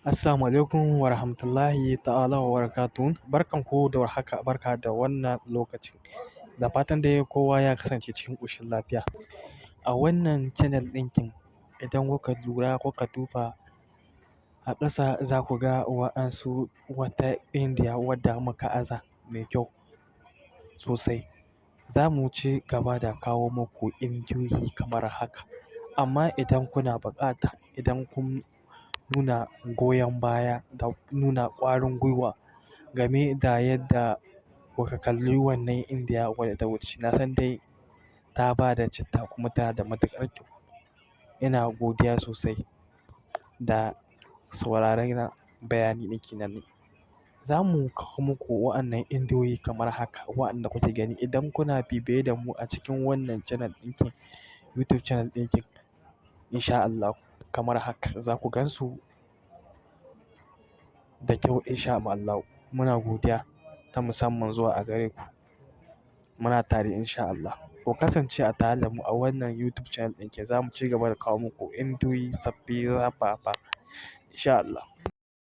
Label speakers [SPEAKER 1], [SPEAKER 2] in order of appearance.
[SPEAKER 1] Assalamu alaikum wa rahmatullahi ta'ala wa barakatuh. Barkan ku da warhaka, barka da wannan lokaci. Da fatan dai kowa ya kasance cikin ƙoshin lafiya. A wannan channel ɗinkin idan kuka lura kuka duba a ƙasa za ku ga wata Indiya wadda muka aza mai kyau sosai. Za mu ci gaba da kawo muku indiyoyi kamar haka. Amma idan kuna buƙata, idan kun nuna goyon baya da nuna ƙwarin gwiwa game da yadda kuka kalli wannan Indiya wadda ta wuce, na san dai ta ba da citta kuma tana da matuƙar kyau. Ina godiya sosai da sauraren bayani nake nan. Za mu kawo muku wa'annan indiyoyi kamar haka wa'anda kuke gani. Idan kuna bibiye da mu a cikin wannan channel ɗinkin, YouTube channel ɗinkin, in sha Allah kamar haka za ku gan su da kyau in sha Allah. Muna godiya ta musamman zuwa a gare ku. Muna tare in sha Allah. Ku kasance a tare da mu a wannan YouTube channel ɗinkin. Za mu ci gaba da kawo muku indiyoyi sabbi zafafa in sha Allah.